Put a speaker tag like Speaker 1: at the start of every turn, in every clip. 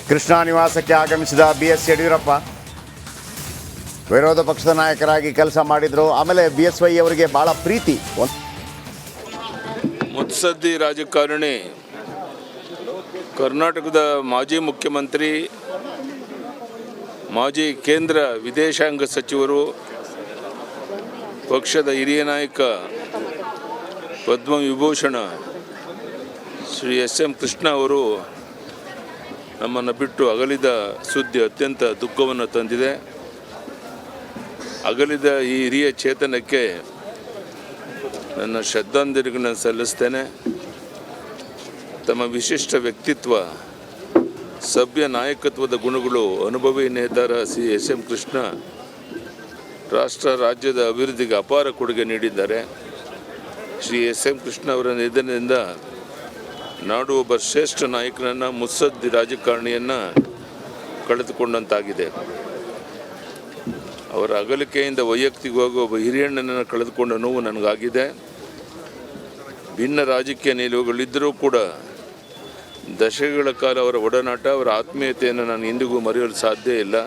Speaker 1: ಕೃಷ್ಣ ನಿವಾಸಕ್ಕೆ ಆಗಮಿಸಿದ BS ಯಡಿಯೂರಪ್ಪ ವಿರೋಧ ಪಕ್ಷದ ನಾಯಕರಾಗಿ ಕೆಲಸ ಮಾಡಿದರು. ಆಮೇಲೆ BSY ಅವರಿಗೆ ಭಾಳ ಪ್ರೀತಿ.
Speaker 2: ಮುತ್ಸದ್ದಿ ರಾಜಕಾರಣಿ, ಕರ್ನಾಟಕದ ಮಾಜಿ ಮುಖ್ಯಮಂತ್ರಿ, ಮಾಜಿ ಕೇಂದ್ರ ವಿದೇಶಾಂಗ ಸಚಿವರು, ಪಕ್ಷದ ಹಿರಿಯ ನಾಯಕ, ಪದ್ಮವಿಭೂಷಣ ಶ್ರೀ SM ಕೃಷ್ಣ ಅವರು ನಮ್ಮನ್ನು ಬಿಟ್ಟು ಅಗಲಿದ ಸುದ್ದಿ ಅತ್ಯಂತ ದುಃಖವನ್ನು ತಂದಿದೆ. ಅಗಲಿದ ಈ ಹಿರಿಯ ಚೇತನಕ್ಕೆ ನನ್ನ ಶ್ರದ್ಧಾಂಜಲಿಗಳನ್ನು ಸಲ್ಲಿಸ್ತೇನೆ. ತಮ್ಮ ವಿಶಿಷ್ಟ ವ್ಯಕ್ತಿತ್ವ, ಸಭ್ಯ ನಾಯಕತ್ವದ ಗುಣಗಳು, ಅನುಭವಿ ನೇತಾರ ಶ್ರೀ SM ಕೃಷ್ಣ ರಾಷ್ಟ್ರ ರಾಜ್ಯದ ಅಭಿವೃದ್ಧಿಗೆ ಅಪಾರ ಕೊಡುಗೆ ನೀಡಿದ್ದಾರೆ. ಶ್ರೀ SM ಕೃಷ್ಣ ಅವರ ನಿಧನದಿಂದ ನಾಡು ಒಬ್ಬ ಶ್ರೇಷ್ಠ ನಾಯಕನನ್ನು, ಮುತ್ಸದ್ದಿ ರಾಜಕಾರಣಿಯನ್ನು ಕಳೆದುಕೊಂಡಂತಾಗಿದೆ. ಅವರ ಅಗಲಿಕೆಯಿಂದ ವೈಯಕ್ತಿಕವಾಗಿ ಒಬ್ಬ ಹಿರಿಯಣ್ಣನನ್ನು ಕಳೆದುಕೊಂಡ ನೋವು ನನಗಾಗಿದೆ. ಭಿನ್ನ ರಾಜಕೀಯ ನಿಲುವುಗಳಿದ್ದರೂ ಕೂಡ ದಶಕಗಳ ಕಾಲ ಅವರ ಒಡನಾಟ, ಅವರ ಆತ್ಮೀಯತೆಯನ್ನು ನಾನು ಇಂದಿಗೂ ಮರೆಯಲು ಸಾಧ್ಯ ಇಲ್ಲ.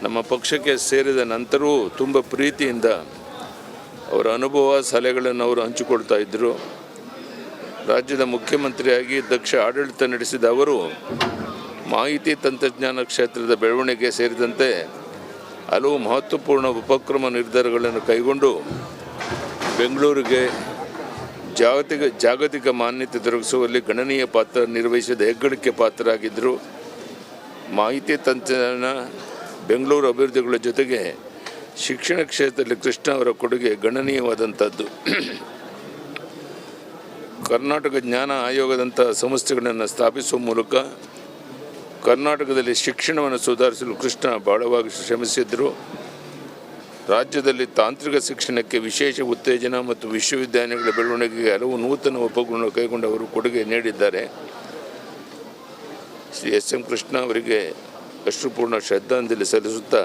Speaker 2: ನಮ್ಮ ಪಕ್ಷಕ್ಕೆ ಸೇರಿದ ನಂತರವೂ ತುಂಬ ಪ್ರೀತಿಯಿಂದ ಅವರ ಅನುಭವ, ಸಲಹೆಗಳನ್ನು ಅವರು ಹಂಚಿಕೊಳ್ತಾ ಇದ್ದರು. ರಾಜ್ಯದ ಮುಖ್ಯಮಂತ್ರಿಯಾಗಿ ದಕ್ಷ ಆಡಳಿತ ನಡೆಸಿದ ಅವರು ಮಾಹಿತಿ ತಂತ್ರಜ್ಞಾನ ಕ್ಷೇತ್ರದ ಬೆಳವಣಿಗೆ ಸೇರಿದಂತೆ ಹಲವು ಮಹತ್ವಪೂರ್ಣ ಉಪಕ್ರಮ ನಿರ್ಧಾರಗಳನ್ನು ಕೈಗೊಂಡು ಬೆಂಗಳೂರಿಗೆ ಜಾಗತಿಕ ಮಾನ್ಯತೆ ದೊರಕಿಸುವಲ್ಲಿ ಗಣನೀಯ ಪಾತ್ರ ನಿರ್ವಹಿಸಿದ ಹೆಗ್ಗಳಿಕೆ ಪಾತ್ರರಾಗಿದ್ದರು. ಮಾಹಿತಿ ತಂತ್ರಜ್ಞಾನ, ಬೆಂಗಳೂರು ಅಭಿವೃದ್ಧಿಗಳ ಜೊತೆಗೆ ಶಿಕ್ಷಣ ಕ್ಷೇತ್ರದಲ್ಲಿ ಕೃಷ್ಣ ಅವರ ಕೊಡುಗೆ ಗಣನೀಯವಾದಂಥದ್ದು. ಕರ್ನಾಟಕ ಜ್ಞಾನ ಆಯೋಗದಂಥ ಸಂಸ್ಥೆಗಳನ್ನು ಸ್ಥಾಪಿಸುವ ಮೂಲಕ ಕರ್ನಾಟಕದಲ್ಲಿ ಶಿಕ್ಷಣವನ್ನು ಸುಧಾರಿಸಲು ಕೃಷ್ಣ ಬಹಳವಾಗಿ ಶ್ರಮಿಸಿದ್ದರು. ರಾಜ್ಯದಲ್ಲಿ ತಾಂತ್ರಿಕ ಶಿಕ್ಷಣಕ್ಕೆ ವಿಶೇಷ ಉತ್ತೇಜನ ಮತ್ತು ವಿಶ್ವವಿದ್ಯಾಲಯಗಳ ಬೆಳವಣಿಗೆಗೆ ಹಲವು ನೂತನ ಉಪಕ್ರಮ ಕೈಗೊಂಡು ಅವರು ಕೊಡುಗೆ ನೀಡಿದ್ದಾರೆ. ಶ್ರೀ SM ಕೃಷ್ಣ ಅವರಿಗೆ ಅಶ್ರುಪೂರ್ಣ ಶ್ರದ್ಧಾಂಜಲಿ ಸಲ್ಲಿಸುತ್ತಾ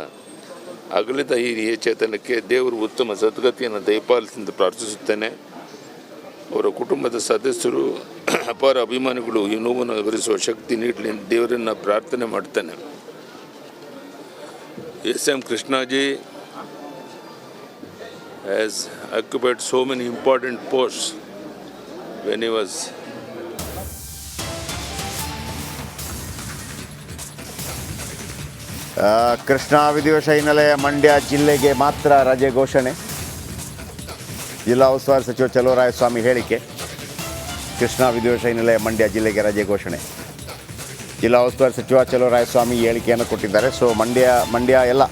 Speaker 2: ಅಗಲಿದ ಈ ಹಿರಿಯ ಚೇತನಕ್ಕೆ ದೇವರು ಉತ್ತಮ ಸದ್ಗತಿಯನ್ನು ದಯಪಾಲಿಸೆಂದು ಪ್ರಾರ್ಥಿಸುತ್ತೇನೆ. ಅವರ ಕುಟುಂಬದ ಸದಸ್ಯರು, ಅಪಾರ ಅಭಿಮಾನಿಗಳು ಈ ನೋವನ್ನು ಭರಿಸುವ ಶಕ್ತಿ ನೀಡಲಿ ದೇವರನ್ನು ಪ್ರಾರ್ಥನೆ ಮಾಡ್ತೇನೆ. SM Krishnaji has occupied so many important posts when he was
Speaker 1: Krishna ವಿಧಿವಶ ಹಿನ್ನೆಲೆ ಮಂಡ್ಯ ಜಿಲ್ಲೆಗೆ ಮಾತ್ರ ರಜೆ ಘೋಷಣೆ. ಜಿಲ್ಲಾ ಉಸ್ತುವಾರಿ ಸಚಿವ ಚಲುವರಾಯಸ್ವಾಮಿ ಹೇಳಿಕೆ. ಕೃಷ್ಣ ವಿಧಿವಶ ಹಿನ್ನೆಲೆ ಮಂಡ್ಯ ಜಿಲ್ಲೆಗೆ ರಜೆ ಘೋಷಣೆ. ಜಿಲ್ಲಾ ಉಸ್ತುವಾರಿ ಸಚಿವ ಚಲುವರಾಯಸ್ವಾಮಿ ಹೇಳಿಕೆಯನ್ನು ಕೊಟ್ಟಿದ್ದಾರೆ. ಸೊ ಮಂಡ್ಯ ಎಲ್ಲ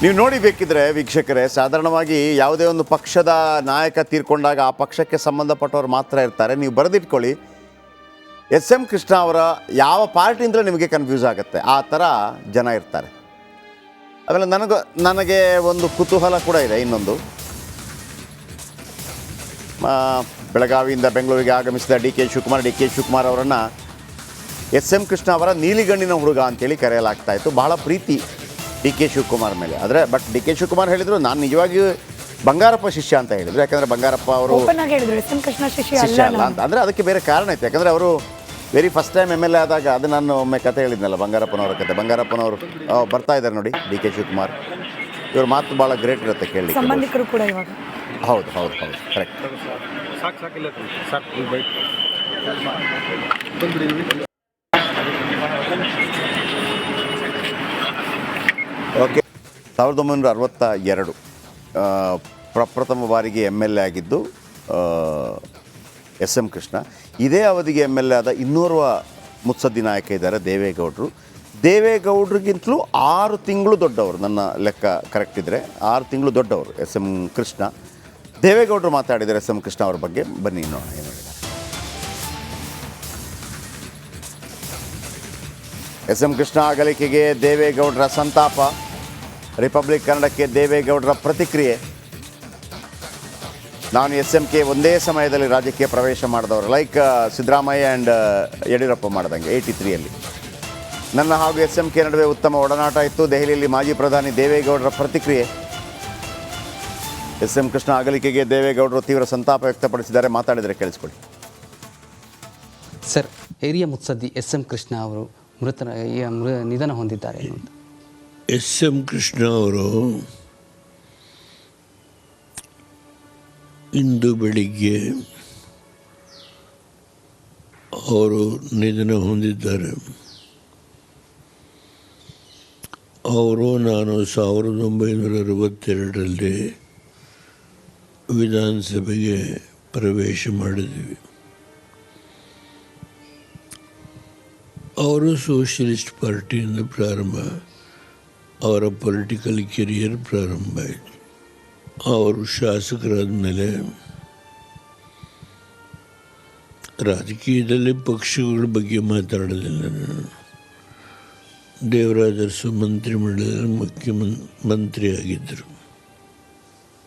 Speaker 1: ನೀವು ನೋಡಿ ಬೇಕಿದ್ರೆ ವೀಕ್ಷಕರೇ, ಸಾಧಾರಣವಾಗಿ ಯಾವುದೇ ಒಂದು ಪಕ್ಷದ ನಾಯಕ ತೀರ್ಕೊಂಡಾಗ ಆ ಪಕ್ಷಕ್ಕೆ ಸಂಬಂಧಪಟ್ಟವ್ರು ಮಾತ್ರ ಇರ್ತಾರೆ. ನೀವು ಬರೆದಿಟ್ಕೊಳ್ಳಿ, SM ಕೃಷ್ಣ ಅವರ ಯಾವ ಪಾರ್ಟಿಯಿಂದಲೂ ನಿಮಗೆ ಕನ್ಫ್ಯೂಸ್ ಆಗುತ್ತೆ, ಆ ಥರ ಜನ ಇರ್ತಾರೆ. ಆಮೇಲೆ ನನಗೆ ಒಂದು ಕುತೂಹಲ ಕೂಡ ಇದೆ. ಇನ್ನೊಂದು, ಬೆಳಗಾವಿಯಿಂದ ಬೆಂಗಳೂರಿಗೆ ಆಗಮಿಸಿದ DK ಶಿವಕುಮಾರ್ ಅವರನ್ನು SM ಕೃಷ್ಣ ಅವರ ನೀಲಿಗಣ್ಣಿನ ಹುಡುಗ ಅಂತೇಳಿ ಕರೆಯಲಾಗ್ತಾ ಇತ್ತು. ಬಹಳ ಪ್ರೀತಿ DK ಶಿವಕುಮಾರ್ ಮೇಲೆ. ಆದರೆ DK ಶಿವಕುಮಾರ್ ಹೇಳಿದರು, ನಾನು ನಿಜವಾಗಿಯೂ ಬಂಗಾರಪ್ಪ ಶಿಷ್ಯ ಅಂತ ಹೇಳಿದರು. ಯಾಕಂದರೆ ಬಂಗಾರಪ್ಪ ಅವರು
Speaker 3: SM ಕೃಷ್ಣ ಶಿಷ್ಯ
Speaker 1: ಅಲ್ಲ ಅಂತ. ಅಂದರೆ ಅದಕ್ಕೆ ಬೇರೆ ಕಾರಣ ಇತ್ತು. ಯಾಕಂದರೆ ಅವರು ವೆರಿ ಫಸ್ಟ್ ಟೈಮ್ MLA ಆದಾಗ, ಅದು ನಾನು ಒಮ್ಮೆ ಕತೆ ಹೇಳಿದ್ನಲ್ಲ, ಬಂಗಾರಪ್ಪನವರ ಕತೆ. ಬಂಗಾರಪ್ಪನವರು ಬರ್ತಾ ಇದ್ದಾರೆ ನೋಡಿ, DK ಶಿವಕುಮಾರ್. ಇವ್ರ ಮಾತು ಭಾಳ ಗ್ರೇಟ್ ಇರುತ್ತೆ ಕೇಳಿ.
Speaker 3: ಸಂಬಂಧಿಕರು ಕೂಡ ಇವಾಗ.
Speaker 1: ಹೌದು ಕರೆಕ್ಟ್. ಓಕೆ. 1962 ಪ್ರಪ್ರಥಮ ಬಾರಿಗೆ MLA ಆಗಿದ್ದು SM ಕೃಷ್ಣ. ಇದೇ ಅವಧಿಗೆ MLA ಆದ ಇನ್ನೋರ್ವ ಮುತ್ಸದ್ದಿ ನಾಯಕ ಇದ್ದಾರೆ, ದೇವೇಗೌಡರಿಗಿಂತಲೂ 6 ತಿಂಗಳು ದೊಡ್ಡವರು. ನನ್ನ ಲೆಕ್ಕ ಕರೆಕ್ಟ್ ಇದ್ದರೆ 6 ತಿಂಗಳು ದೊಡ್ಡವರು SM ಕೃಷ್ಣ. ದೇವೇಗೌಡರು ಮಾತಾಡಿದ್ದಾರೆ SM ಕೃಷ್ಣ ಅವ್ರ ಬಗ್ಗೆ. ಬನ್ನಿ ನೋಡೋಣ ಏನು ಹೇಳಿದ್ದಾರೆ. SM ಕೃಷ್ಣ ಅಗಲಿಕೆಗೆ ದೇವೇಗೌಡರ ಸಂತಾಪ. ರಿಪಬ್ಲಿಕ್ ಕನ್ನಡಕ್ಕೆ ದೇವೇಗೌಡರ ಪ್ರತಿಕ್ರಿಯೆ. ನಾನು SMK ಒಂದೇ ಸಮಯದಲ್ಲಿ ರಾಜಕೀಯ ಪ್ರವೇಶ ಮಾಡಿದವರು, ಲೈಕ್ ಸಿದ್ದರಾಮಯ್ಯ ಆ್ಯಂಡ್ ಯಡಿಯೂರಪ್ಪ ಮಾಡ್ದಂಗೆ 83ಯಲ್ಲಿ. ನನ್ನ ಹಾಗೂ SMK ನಡುವೆ ಉತ್ತಮ ಒಡನಾಟ ಇತ್ತು. ದೆಹಲಿಯಲ್ಲಿ ಮಾಜಿ ಪ್ರಧಾನಿ ದೇವೇಗೌಡರ ಪ್ರತಿಕ್ರಿಯೆ. ಎಸ್ ಎಂ ಕೃಷ್ಣ ಅಗಲಿಕೆಗೆ ದೇವೇಗೌಡರು ತೀವ್ರ ಸಂತಾಪ ವ್ಯಕ್ತಪಡಿಸಿದ್ದಾರೆ. ಮಾತಾಡಿದರೆ ಕೇಳಿಸ್ಕೊಳ್ಳಿ.
Speaker 4: ಸರ್, ಹಿರಿಯ ಮುತ್ಸದ್ದಿ ಎಸ್ ಎಂ ಕೃಷ್ಣ ಅವರು ನಿಧನ ಹೊಂದಿದ್ದಾರೆ.
Speaker 5: ಎಸ್ ಎಂ ಕೃಷ್ಣ ಅವರು ಇಂದು ಬೆಳಿಗ್ಗೆ ಅವರು ನಿಧನ ಹೊಂದಿದ್ದಾರೆ. ನಾನು 1962ರಲ್ಲಿ ವಿಧಾನಸಭೆಗೆ ಪ್ರವೇಶ ಮಾಡಿದ್ವಿ. ಅವರು ಸೋಷಿಯಲಿಸ್ಟ್ ಪಾರ್ಟಿಯಿಂದ ಅವರ ಪೊಲಿಟಿಕಲ್ ಕೆರಿಯರ್ ಪ್ರಾರಂಭ ಆಯಿತು. ಅವರು ಶಾಸಕರಾದ ಮೇಲೆ ರಾಜಕೀಯದಲ್ಲಿ ಪಕ್ಷಗಳ ಬಗ್ಗೆ ಮಾತಾಡೋದಿಲ್ಲ. ನಾನು ದೇವರಾಜ ಅರಸು ಮಂತ್ರಿಮಂಡಲದಲ್ಲಿ ಮುಖ್ಯಮಂತ್ರಿ ಆಗಿದ್ದರು.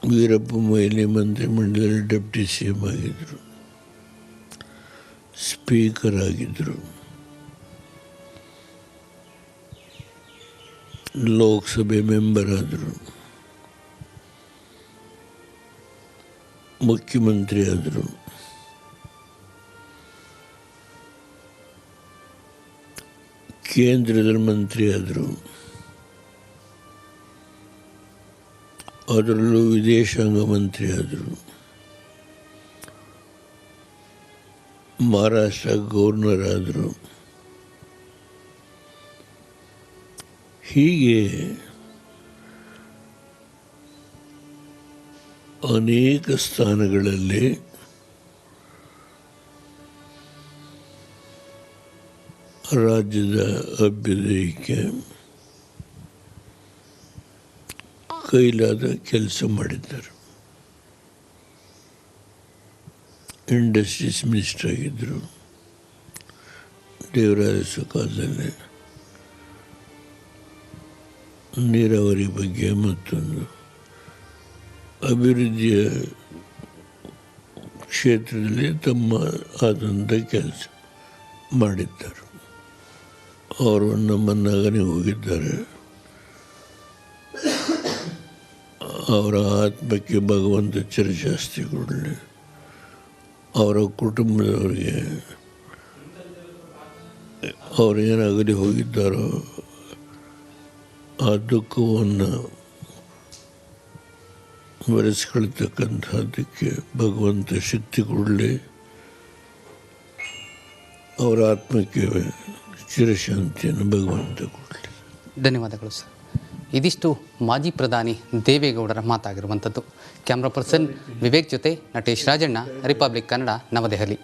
Speaker 5: ವೀರಪ್ಪ ಮೊಯ್ಲಿ ಮಂತ್ರಿಮಂಡಲದಲ್ಲಿ ಡೆಪ್ಟಿ ಸಿ ಎಂ ಆಗಿದ್ದರು, ಸ್ಪೀಕರ್ ಆಗಿದ್ದರು, ಲೋಕಸಭೆ ಮೆಂಬರ್ ಆದರು, ಮುಖ್ಯಮಂತ್ರಿ ಆದರು. ಕೇಂದ್ರದಲ್ಲಿ ಮಂತ್ರಿ ಆದರು. ಅದರಲ್ಲೂ ವಿದೇಶಾಂಗ ಮಂತ್ರಿ ಆದರು. ಮಹಾರಾಷ್ಟ್ರ ಗವರ್ನರ್ ಆದರು. ಹೀಗೆ ಅನೇಕ ಸ್ಥಾನಗಳಲ್ಲಿ ರಾಜ್ಯದ ಅಭ್ಯುದಯಕ್ಕೆ ಕೈಲಾದ ಕೆಲಸ ಮಾಡಿದ್ದಾರೆ. ಇಂಡಸ್ಟ್ರೀಸ್ ಮಿನಿಸ್ಟರ್ ಆಗಿದ್ದರು ದೇವರಾಜ ಕಾಲದಲ್ಲಿ. ನೀರಾವರಿ ಬಗ್ಗೆ ಮತ್ತೊಂದು ಅಭಿವೃದ್ಧಿಯ ಕ್ಷೇತ್ರದಲ್ಲಿ ತಮ್ಮ ಆದಂಥ ಕೆಲಸ ಮಾಡಿದ್ದಾರೆ. ಅವರು ನಮ್ಮನ್ನಾಗನೇ ಹೋಗಿದ್ದಾರೆ. ಅವರ ಆತ್ಮಕ್ಕೆ ಭಗವಂತ ಚಿರಶಾಸ್ತಿ ಕೊಡಲಿ. ಅವರ ಕುಟುಂಬದವರಿಗೆ ಅವರು ಏನಾಗಲಿ ಹೋಗಿದ್ದಾರೋ ಆ ದುಃಖವನ್ನು ಬರೆಸ್ಕೊಳ್ತಕ್ಕಂಥದ್ದಕ್ಕೆ ಭಗವಂತ ಶಕ್ತಿ ಕೊಡಲಿ. ಅವರ ಆತ್ಮಕ್ಕೆ ಚಿರಶಾಂತಿಯನ್ನು ಭಗವಂತ ಕೊಡಲಿ.
Speaker 4: ಧನ್ಯವಾದಗಳು ಸರ್. ಇದಿಷ್ಟು ಮಾಜಿ ಪ್ರಧಾನಿ ದೇವೇಗೌಡರ ಮಾತಾಗಿರುವಂಥದ್ದು. ಕ್ಯಾಮ್ರಾ ಪರ್ಸನ್ ವಿವೇಕ್ ಜೊತೆ ನಟೇಶ್ ರಾಜಣ್ಣ, ರಿಪಬ್ಲಿಕ್ ಕನ್ನಡ, ನವದೆಹಲಿ.